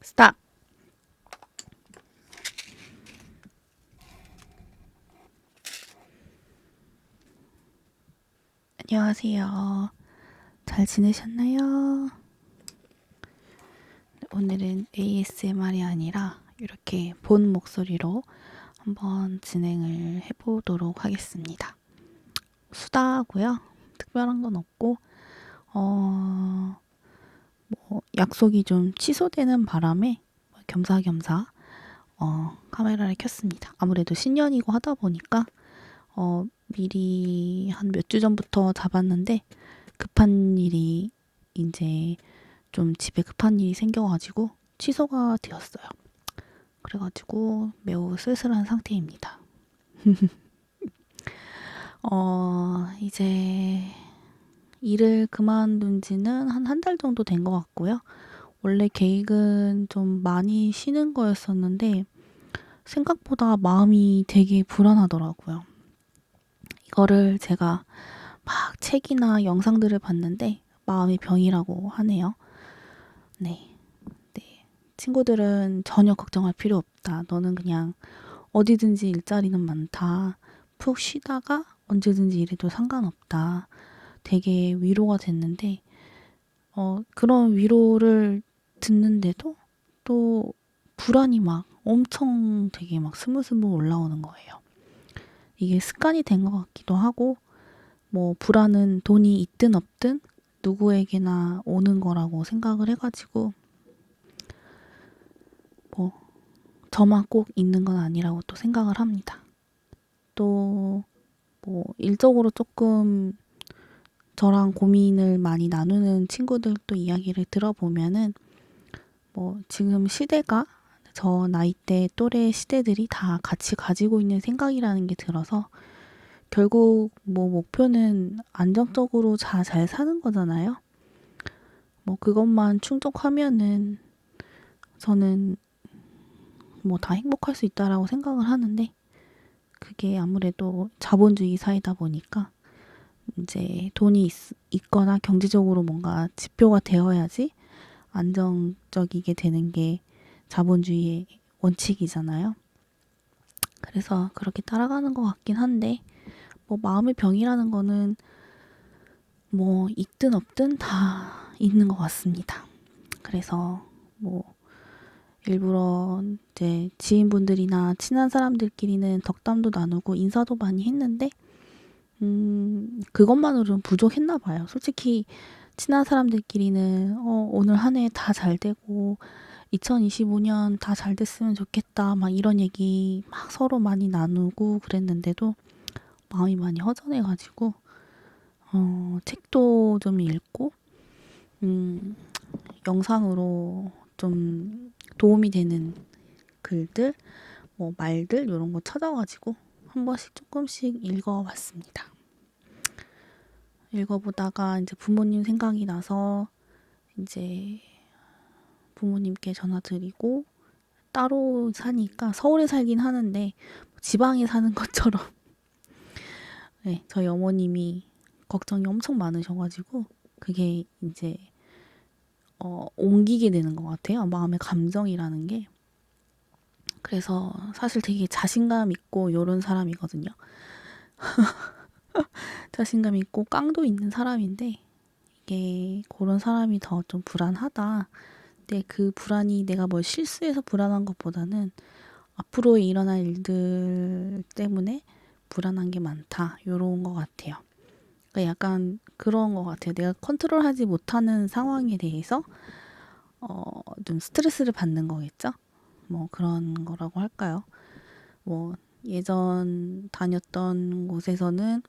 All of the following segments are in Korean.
스탑! 안녕하세요. 잘 지내셨나요? 오늘은 ASMR이 아니라 이렇게 본 목소리로 한번 진행을 해보도록 하겠습니다. 수다고요. 특별한 건 없고 약속이 좀 취소되는 바람에 겸사겸사 카메라를 켰습니다. 아무래도 신년이고 하다 보니까 미리 한 몇 주 전부터 잡았는데 급한 일이 이제 좀 집에 급한 일이 생겨가지고 취소가 되었어요. 그래가지고 매우 쓸쓸한 상태입니다. 이제 일을 그만둔 지는 한 달 정도 된 것 같고요. 원래 계획은 좀 많이 쉬는 거였었는데 생각보다 마음이 되게 불안하더라고요. 이거를 제가 막 책이나 영상들을 봤는데 마음의 병이라고 하네요. 네. 네. 친구들은 전혀 걱정할 필요 없다. 너는 그냥 어디든지 일자리는 많다. 푹 쉬다가 언제든지 일해도 상관없다. 되게 위로가 됐는데, 그런 위로를 듣는데도 또 불안이 막 엄청 되게 막 스물스물 올라오는 거예요. 이게 습관이 된 것 같기도 하고, 뭐 불안은 돈이 있든 없든 누구에게나 오는 거라고 생각을 해가지고 뭐 저만 꼭 있는 건 아니라고 또 생각을 합니다. 또 뭐 일적으로 조금 저랑 고민을 많이 나누는 친구들도 이야기를 들어보면은 뭐 지금 시대가 저 나이대 또래 시대들이 다 같이 가지고 있는 생각이라는 게 들어서 결국 뭐 목표는 안정적으로 잘 사는 거잖아요. 뭐 그것만 충족하면은 저는 뭐 다 행복할 수 있다라고 생각을 하는데 그게 아무래도 자본주의 사회다 보니까 이제 돈이 있거나 경제적으로 뭔가 지표가 되어야지 안정적이게 되는 게 자본주의의 원칙이잖아요. 그래서 그렇게 따라가는 것 같긴 한데 뭐 마음의 병이라는 거는 뭐 있든 없든 다 있는 것 같습니다. 그래서 뭐 일부러 이제 지인분들이나 친한 사람들끼리는 덕담도 나누고 인사도 많이 했는데 그것만으로는 부족했나 봐요. 솔직히 친한 사람들끼리는 오늘 한 해 다 잘 되고 2025년 다 잘 됐으면 좋겠다 막 이런 얘기 막 서로 많이 나누고 그랬는데도 마음이 많이 허전해가지고 책도 좀 읽고 음, 영상으로 좀 도움이 되는 글들 뭐 말들 이런 거 찾아가지고 한 번씩 조금씩 읽어봤습니다. 읽어보다가 이제 부모님 생각이 나서 이제 부모님께 전화드리고 따로 사니까 서울에 살긴 하는데 지방에 사는 것처럼 네, 저희 어머님이 걱정이 엄청 많으셔가지고 그게 이제 옮기게 되는 것 같아요. 마음의 감정이라는 게. 그래서 사실 되게 자신감 있고 요런 사람이거든요. 자신감 있고 깡도 있는 사람인데 이게 그런 사람이 더 좀 불안하다. 근데 그 불안이 내가 뭘 실수해서 불안한 것보다는 앞으로 일어날 일들 때문에 불안한 게 많다. 요런 것 같아요. 그러니까 약간 그런 것 같아요. 내가 컨트롤하지 못하는 상황에 대해서 좀 스트레스를 받는 거겠죠? 뭐 그런 거라고 할까요? 뭐 예전 다녔던 곳에서는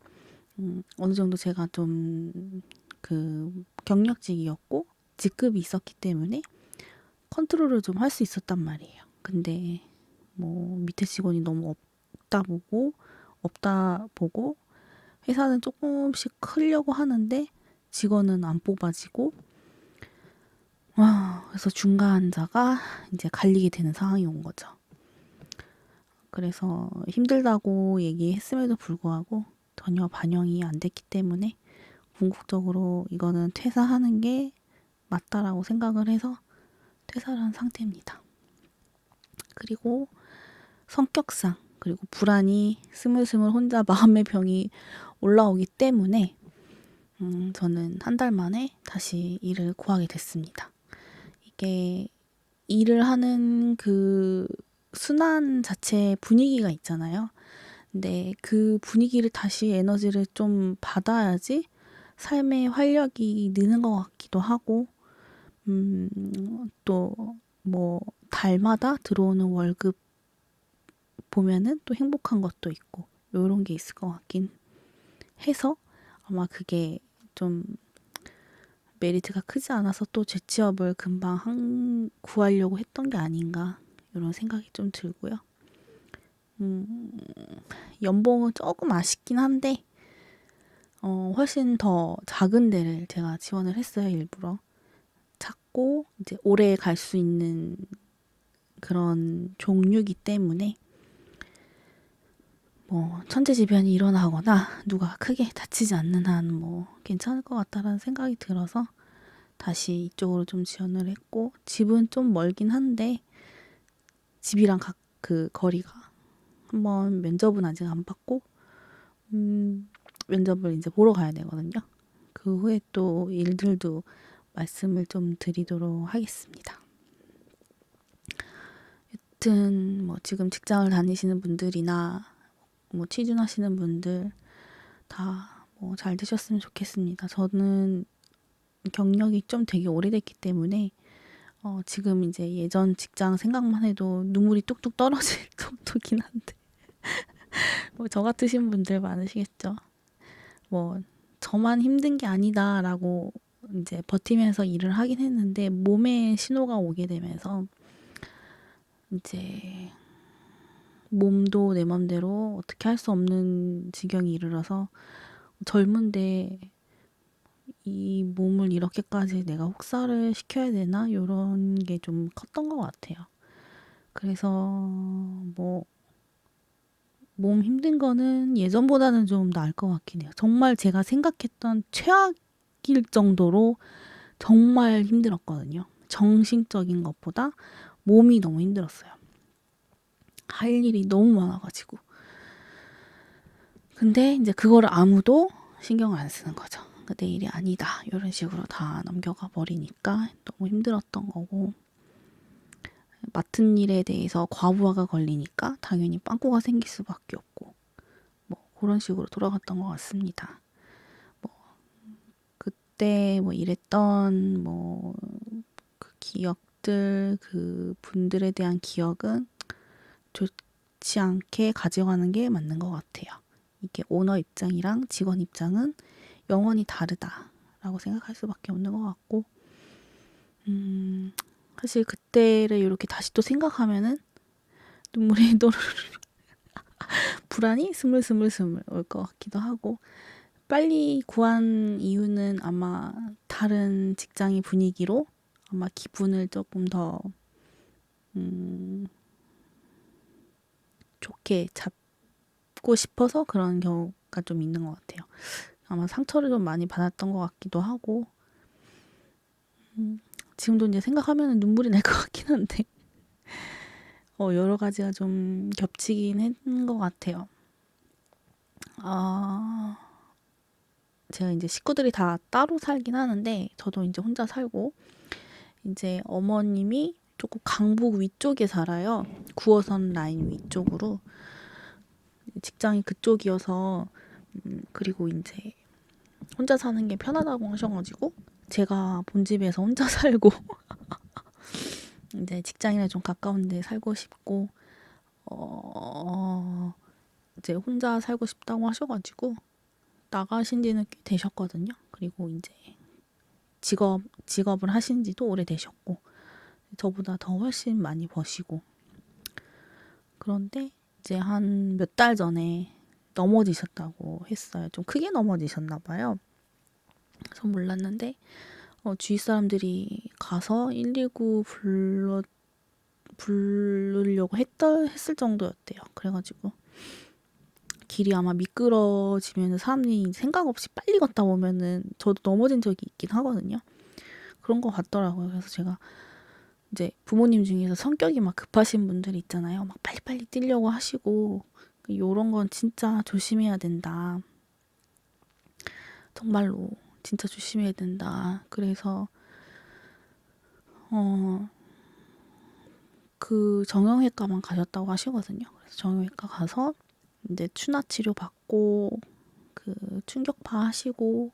어느 정도 제가 좀 그 경력직이었고 직급이 있었기 때문에 컨트롤을 좀 할 수 있었단 말이에요. 근데 뭐 밑에 직원이 너무 없다 보고 회사는 조금씩 크려고 하는데 직원은 안 뽑아지고 그래서 중간자가 이제 갈리게 되는 상황이 온 거죠. 그래서 힘들다고 얘기했음에도 불구하고 전혀 반영이 안 됐기 때문에 궁극적으로 이거는 퇴사하는 게 맞다라고 생각을 해서 퇴사를 한 상태입니다. 그리고 성격상 그리고 불안이 스물스물 혼자 마음의 병이 올라오기 때문에 저는 한 달 만에 다시 일을 구하게 됐습니다. 이게 일을 하는 그 순환 자체 분위기가 있잖아요. 근데 그 분위기를 다시 에너지를 좀 받아야지 삶의 활력이 느는 것 같기도 하고, 또 뭐 달마다 들어오는 월급 보면은 또 행복한 것도 있고, 요런 게 있을 것 같긴 해서 아마 그게 좀 메리트가 크지 않아서 또 재취업을 금방 구하려고 했던 게 아닌가, 이런 생각이 좀 들고요. 연봉은 조금 아쉽긴 한데, 훨씬 더 작은 데를 제가 지원을 했어요, 일부러. 찾고, 이제 오래 갈 수 있는 그런 종류이기 때문에, 뭐, 천재지변이 일어나거나, 누가 크게 다치지 않는 한, 뭐, 괜찮을 것 같다라는 생각이 들어서, 다시 이쪽으로 좀 지원을 했고, 집은 좀 멀긴 한데, 집이랑 그 거리가. 한번 면접은 아직 안 받고, 면접을 이제 보러 가야 되거든요. 그 후에 또 일들도 말씀을 좀 드리도록 하겠습니다. 여튼 뭐 지금 직장을 다니시는 분들이나 뭐 취준하시는 분들 다 뭐 잘 되셨으면 좋겠습니다. 저는 경력이 좀 되게 오래됐기 때문에 지금 이제 예전 직장 생각만 해도 눈물이 뚝뚝 떨어질 정도긴 한데 뭐 저 같으신 분들 많으시겠죠. 뭐 저만 힘든 게 아니다라고 이제 버티면서 일을 하긴 했는데 몸에 신호가 오게 되면서 이제 몸도 내 맘대로 어떻게 할 수 없는 지경에 이르러서 젊은데 이 몸을 이렇게까지 내가 혹사를 시켜야 되나? 이런 게 좀 컸던 것 같아요. 그래서 뭐 몸 힘든 거는 예전보다는 좀 나을 것 같긴 해요. 정말 제가 생각했던 최악일 정도로 정말 힘들었거든요. 정신적인 것보다 몸이 너무 힘들었어요. 할 일이 너무 많아가지고. 근데 이제 그거를 아무도 신경을 안 쓰는 거죠. 내 일이 아니다. 이런 식으로 다 넘겨가 버리니까 너무 힘들었던 거고. 맡은 일에 대해서 과부하가 걸리니까 당연히 빵꾸가 생길 수밖에 없고. 뭐 그런 식으로 돌아갔던 것 같습니다. 뭐 그때 뭐 일했던 뭐 그 기억들, 그 분들에 대한 기억은 좋지 않게 가져가는 게 맞는 것 같아요. 이게 오너 입장이랑 직원 입장은 영원히 다르다라고 생각할 수밖에 없는 것 같고, 사실 그때를 이렇게 다시 또 생각하면은 눈물이 또르르 불안이 스물스물스물 올 것 같기도 하고, 빨리 구한 이유는 아마 다른 직장의 분위기로 아마 기분을 조금 더 좋게 잡고 싶어서 그런 경우가 좀 있는 것 같아요. 아마 상처를 좀 많이 받았던 것 같기도 하고, 지금도 이제 생각하면 눈물이 날 것 같긴 한데, 여러 가지가 좀 겹치긴 했는 것 같아요. 제가 이제 식구들이 다 따로 살긴 하는데, 저도 이제 혼자 살고, 이제 어머님이 조금 강북 위쪽에 살아요. 9호선 라인 위쪽으로. 직장이 그쪽이어서, 그리고 이제 혼자 사는 게 편하다고 하셔가지고, 제가 본집에서 혼자 살고, 이제 직장이랑 좀 가까운 데 살고 싶고, 이제 혼자 살고 싶다고 하셔가지고, 나가신 지는 꽤 되셨거든요. 그리고 이제 직업을 하신 지도 오래되셨고, 저보다 더 훨씬 많이 버시고. 그런데 이제 한 몇 달 전에 넘어지셨다고 했어요. 좀 크게 넘어지셨나 봐요. 전 몰랐는데, 주위 사람들이 가서 119 부르려고 했을 정도였대요. 그래가지고 길이 아마 미끄러지면 사람이 생각 없이 빨리 걷다 보면은 저도 넘어진 적이 있긴 하거든요. 그런 거 같더라고요. 그래서 제가 이제 부모님 중에서 성격이 막 급하신 분들이 있잖아요. 막 빨리빨리 뛰려고 하시고 요런 건 진짜 조심해야 된다. 정말로 진짜 조심해야 된다. 그래서 어, 그 정형외과만 가셨다고 하시거든요. 그래서 정형외과 가서 이제 추나 치료 받고 그 충격파 하시고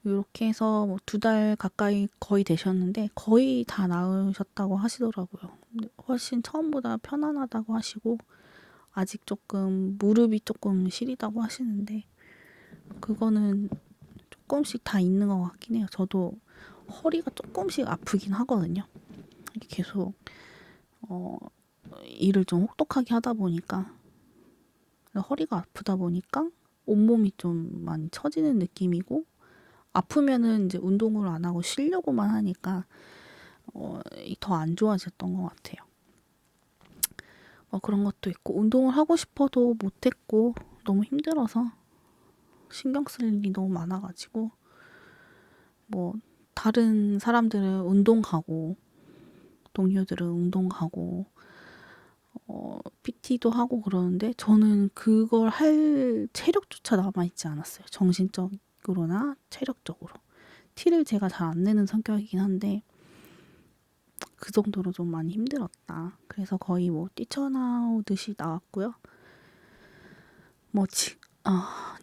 요렇게 해서 뭐 2달 가까이 거의 되셨는데 거의 다 나으셨다고 하시더라고요. 근데 훨씬 처음보다 편안하다고 하시고 아직 조금 무릎이 조금 시리다고 하시는데 그거는 조금씩 다 있는 것 같긴 해요. 저도 허리가 조금씩 아프긴 하거든요. 이게 계속 어, 일을 좀 혹독하게 하다 보니까 허리가 아프다 보니까 온몸이 좀 많이 처지는 느낌이고 아프면은 이제 운동을 안 하고 쉬려고만 하니까 더 안 좋아졌던 것 같아요. 그런 것도 있고 운동을 하고 싶어도 못했고 너무 힘들어서 신경 쓸 일이 너무 많아가지고 뭐 다른 사람들은 운동 가고 동료들은 운동 가고 PT도 하고 그러는데 저는 그걸 할 체력조차 남아있지 않았어요. 정신적으로나 체력적으로. 티를 제가 잘 안 내는 성격이긴 한데 그 정도로 좀 많이 힘들었다. 그래서 거의 뭐 뛰쳐나오듯이 나왔고요. 뭐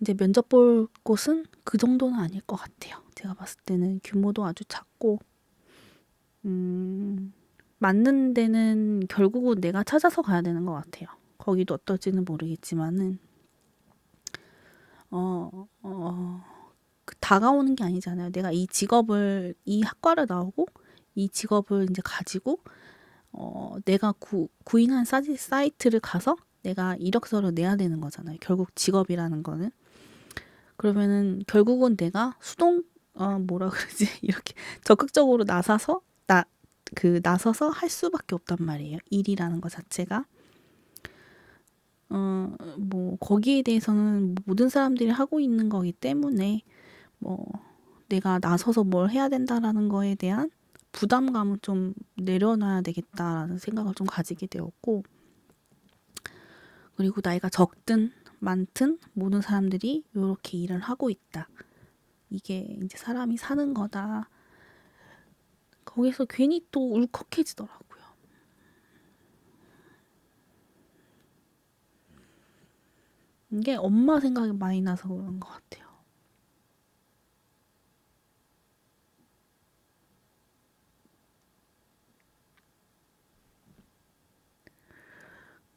이제 면접 볼 곳은 그 정도는 아닐 것 같아요. 제가 봤을 때는 규모도 아주 작고 맞는 데는 결국은 내가 찾아서 가야 되는 것 같아요. 거기도 어떨지는 모르겠지만은 다가오는 게 아니잖아요. 내가 이 직업을 이 학과를 나오고 이 직업을 이제 가지고 내가 구인한 사이트를 가서 내가 이력서를 내야 되는 거잖아요. 결국 직업이라는 거는. 그러면은 결국은 내가 뭐라 그러지? 이렇게 적극적으로 나서서 할 수밖에 없단 말이에요. 일이라는 것 자체가. 뭐 거기에 대해서는 모든 사람들이 하고 있는 거기 때문에 뭐 내가 나서서 뭘 해야 된다라는 거에 대한 부담감을 좀 내려놔야 되겠다라는 생각을 좀 가지게 되었고, 그리고 나이가 적든 많든 모든 사람들이 이렇게 일을 하고 있다. 이게 이제 사람이 사는 거다. 거기서 괜히 또 울컥해지더라고요. 이게 엄마 생각이 많이 나서 그런 것 같아요.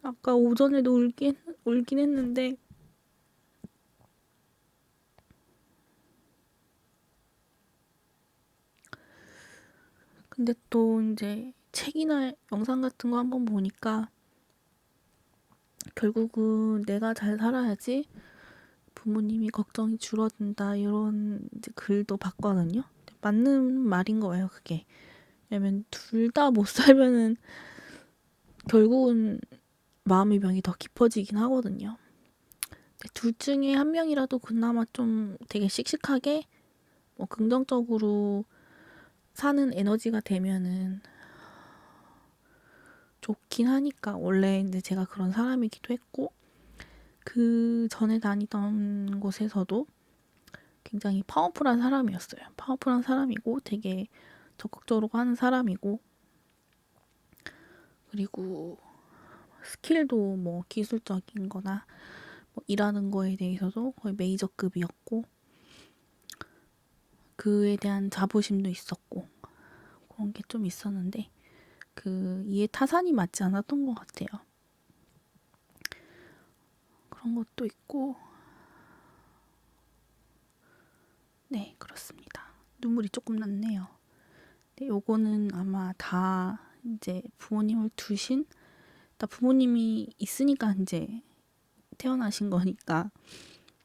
아까 오전에도 울긴 했는데, 근데 또 이제 책이나 영상 같은 거 한번 보니까 결국은 내가 잘 살아야지 부모님이 걱정이 줄어든다 이런 이제 글도 봤거든요. 맞는 말인 거예요, 그게. 왜냐면 둘 다 못 살면은 결국은 마음의 병이 더 깊어지긴 하거든요. 둘 중에 한 명이라도 그나마 좀 되게 씩씩하게 뭐 긍정적으로 사는 에너지가 되면은 좋긴 하니까 원래 이제 제가 그런 사람이기도 했고 그 전에 다니던 곳에서도 굉장히 파워풀한 사람이었어요. 파워풀한 사람이고 되게 적극적으로 하는 사람이고 그리고 스킬도 뭐 기술적인 거나 뭐 일하는 거에 대해서도 거의 메이저급이었고 그에 대한 자부심도 있었고 그런 게 좀 있었는데 그 이해 타산이 맞지 않았던 것 같아요. 그런 것도 있고 네 그렇습니다. 눈물이 조금 났네요. 네, 요거는 아마 다 이제 부모님을 두신 다 부모님이 있으니까 이제 태어나신 거니까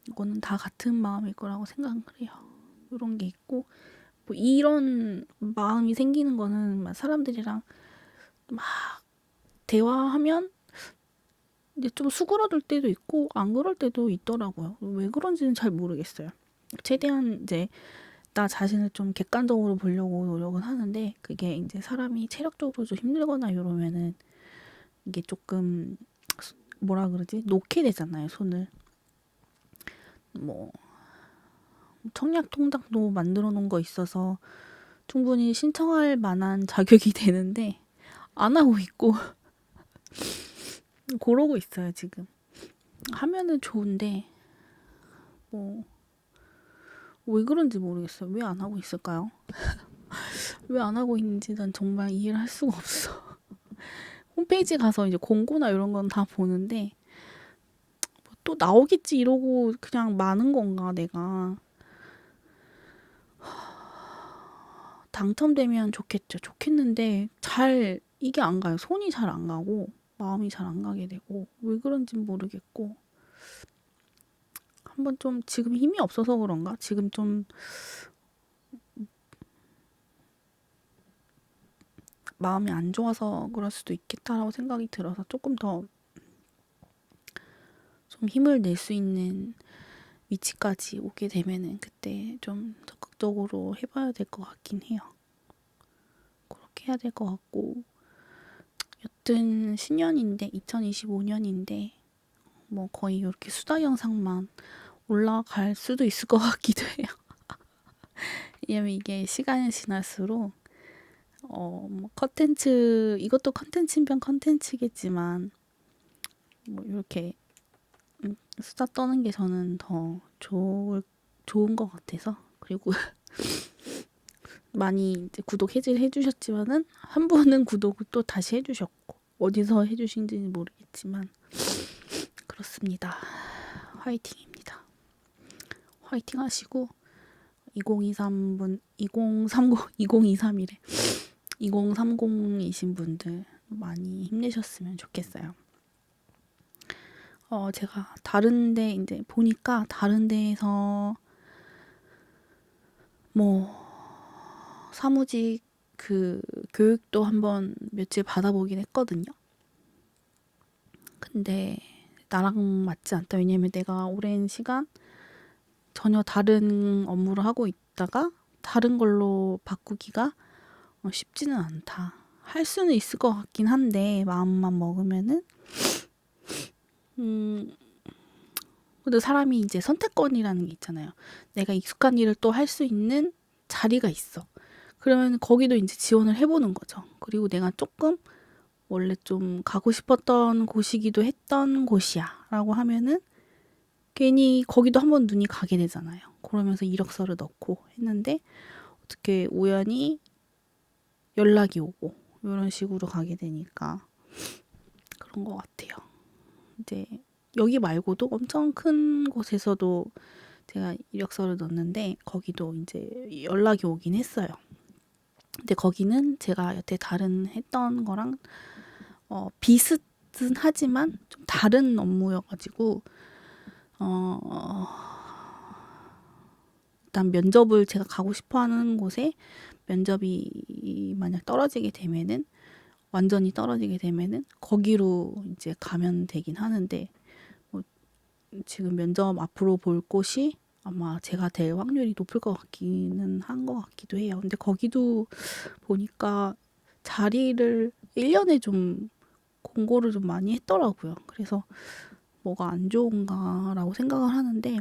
이거는 다 같은 마음일 거라고 생각을 해요. 이런 게 있고 뭐 이런 마음이 생기는 거는 막 사람들이랑 막 대화하면 이제 좀 수그러들 때도 있고 안 그럴 때도 있더라고요. 왜 그런지는 잘 모르겠어요. 최대한 이제 나 자신을 좀 객관적으로 보려고 노력은 하는데 그게 이제 사람이 체력적으로 좀 힘들거나 이러면은 이게 조금 뭐라 그러지? 놓게 되잖아요, 손을. 뭐 청약 통장도 만들어 놓은 거 있어서 충분히 신청할 만한 자격이 되는데 안 하고 있고 그러고 있어요, 지금. 하면은 좋은데 뭐 왜 그런지 모르겠어요. 왜 안 하고 있을까요? 왜 안 하고 있는지 난 정말 이해를 할 수가 없어. 홈페이지 가서 이제 공고나 이런 건 다 보는데 또 나오겠지 이러고 그냥 마는 건가 내가. 당첨되면 좋겠죠. 좋겠는데 잘 이게 안 가요. 손이 잘 안 가고 마음이 잘 안 가게 되고 왜 그런진 모르겠고 한번 좀 지금 힘이 없어서 그런가? 지금 좀 마음이 안 좋아서 그럴 수도 있겠다라고 생각이 들어서 조금 더 좀 힘을 낼 수 있는 위치까지 오게 되면은 그때 좀 적극적으로 해봐야 될 것 같긴 해요. 그렇게 해야 될 것 같고 여튼 신년인데 2025년인데 뭐 거의 이렇게 수다 영상만 올라갈 수도 있을 것 같기도 해요. 왜냐면 이게 시간이 지날수록 뭐 컨텐츠 이것도 컨텐츠면 컨텐츠겠지만 뭐 이렇게 수다 떠는 게 저는 더 좋은 것 같아서 그리고 많이 이제 구독 해지를 해주셨지만은 한 분은 구독을 또 다시 해주셨고 어디서 해주신지는 모르겠지만 그렇습니다. 화이팅입니다. 화이팅 하시고 2023분 2030 2023이래 2030이신 분들 많이 힘내셨으면 좋겠어요. 제가 다른데 이제 보니까 다른 데에서 뭐 사무직 그 교육도 한번 며칠 받아보긴 했거든요. 근데 나랑 맞지 않다. 왜냐면 내가 오랜 시간 전혀 다른 업무를 하고 있다가 다른 걸로 바꾸기가 쉽지는 않다. 할 수는 있을 것 같긴 한데 마음만 먹으면은 근데 사람이 이제 선택권이라는 게 있잖아요. 내가 익숙한 일을 또 할 수 있는 자리가 있어. 그러면 거기도 이제 지원을 해보는 거죠. 그리고 내가 조금 원래 좀 가고 싶었던 곳이기도 했던 곳이야 라고 하면은 괜히 거기도 한번 눈이 가게 되잖아요. 그러면서 이력서를 넣고 했는데 어떻게 우연히 연락이 오고 이런 식으로 가게 되니까 그런 것 같아요. 이제 여기 말고도 엄청 큰 곳에서도 제가 이력서를 넣었는데 거기도 이제 연락이 오긴 했어요. 근데 거기는 제가 여태 다른 했던 거랑 비슷은 하지만 좀 다른 업무여가지고 일단 면접을 제가 가고 싶어하는 곳에 면접이 만약 떨어지게 되면은 완전히 떨어지게 되면은 거기로 이제 가면 되긴 하는데 뭐 지금 면접 앞으로 볼 곳이 아마 제가 될 확률이 높을 것 같기는 한 것 같기도 해요. 근데 거기도 보니까 자리를 1년에 좀 공고를 좀 많이 했더라고요. 그래서 뭐가 안 좋은가라고 생각을 하는데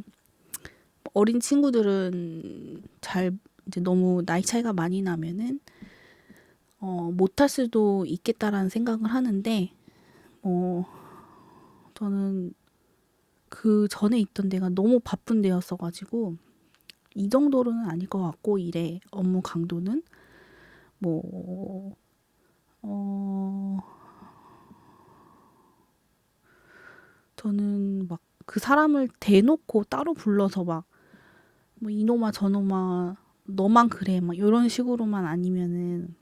어린 친구들은 잘 이제 너무 나이 차이가 많이 나면은 못할 수도 있겠다라는 생각을 하는데 저는 그 전에 있던 데가 너무 바쁜 데였어가지고 이 정도로는 아닐 것 같고 일의 업무 강도는 뭐 저는 막 그 사람을 대놓고 따로 불러서 막 뭐 이놈아 저놈아 너만 그래 막 이런 식으로만 아니면은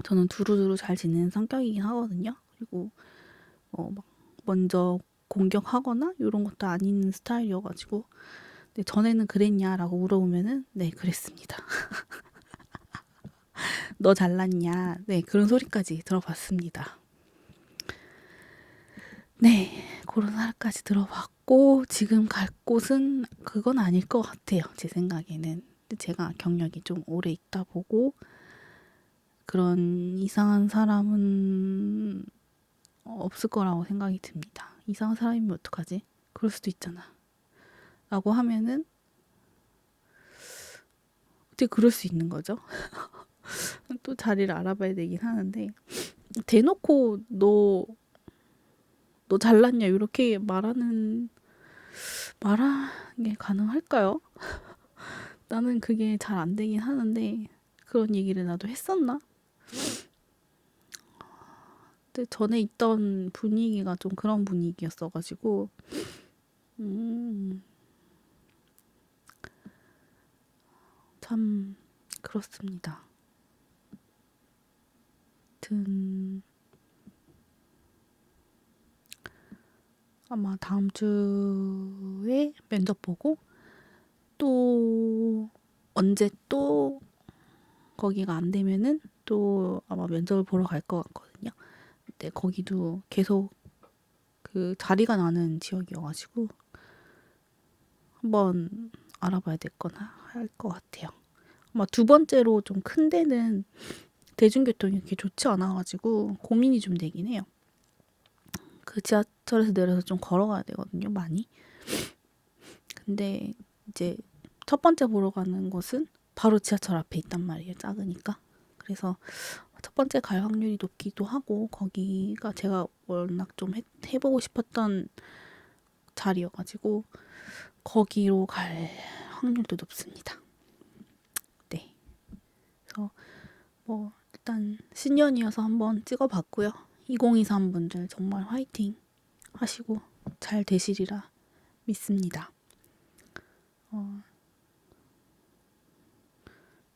저는 두루두루 잘 지내는 성격이긴 하거든요. 그리고 막 먼저 공격하거나 이런 것도 아닌 스타일이어가지고 근데 전에는 그랬냐라고 물어보면은 네 그랬습니다. 너 잘났냐? 네 그런 소리까지 들어봤습니다. 네 그런 말까지 들어봤고 지금 갈 곳은 그건 아닐 것 같아요. 제 생각에는 근데 제가 경력이 좀 오래 있다 보고 그런 이상한 사람은 없을 거라고 생각이 듭니다. 이상한 사람이면 어떡하지? 그럴 수도 있잖아. 라고 하면은 어떻게 그럴 수 있는 거죠? 또 자리를 알아봐야 되긴 하는데 대놓고 너 잘났냐 이렇게 말하는 게 가능할까요? 나는 그게 잘 안 되긴 하는데 그런 얘기를 나도 했었나? 근데 전에 있던 분위기가 좀 그런 분위기였어가지고 참 그렇습니다. 아무튼 아마 다음 주에 면접 보고 또 언제 또 거기가 안 되면은 또 아마 면접을 보러 갈 것 같거든요. 근데 거기도 계속 그 자리가 나는 지역이어가지고 한번 알아봐야 될 거나 할 것 같아요. 아마 두 번째로 좀 큰 데는 대중교통이 그렇게 좋지 않아가지고 고민이 좀 되긴 해요. 그 지하철에서 내려서 좀 걸어가야 되거든요, 많이. 근데 이제 첫 번째 보러 가는 곳은 바로 지하철 앞에 있단 말이에요, 작으니까. 그래서 첫 번째 갈 확률이 높기도 하고 거기가 제가 워낙 좀 해보고 싶었던 자리여가지고 거기로 갈 확률도 높습니다. 네. 그래서 뭐 일단 신년이어서 한번 찍어봤고요. 2023 분들 정말 화이팅 하시고 잘 되시리라 믿습니다.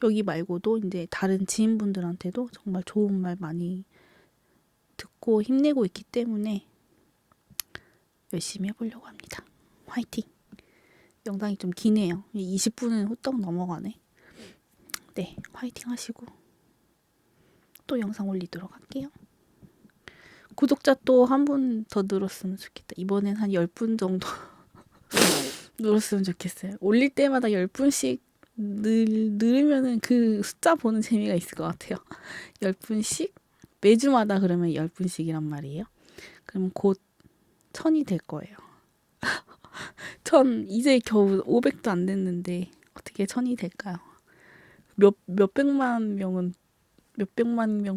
여기 말고도 이제 다른 지인분들한테도 정말 좋은 말 많이 듣고 힘내고 있기 때문에 열심히 해보려고 합니다. 화이팅! 영상이 좀 기네요. 20분은 후딱 넘어가네. 네, 화이팅 하시고 또 영상 올리도록 할게요. 구독자 또 한 분 더 늘었으면 좋겠다. 이번엔 한 10분 정도 늘었으면 좋겠어요. 올릴 때마다 10분씩 늘으면은 그 숫자 보는 재미가 있을 것 같아요. 10분씩? 매주마다 그러면 10분씩이란 말이에요. 그럼 곧 1000이 될 거예요. 1000, 이제 겨우 500도 안 됐는데 어떻게 1000이 될까요? 몇백만 명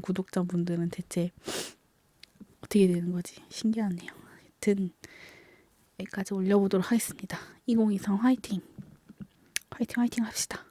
구독자분들은 대체 어떻게 되는 거지? 신기하네요. 하여튼 여기까지 올려보도록 하겠습니다. 2023 화이팅! 화이팅 화이팅 합시다.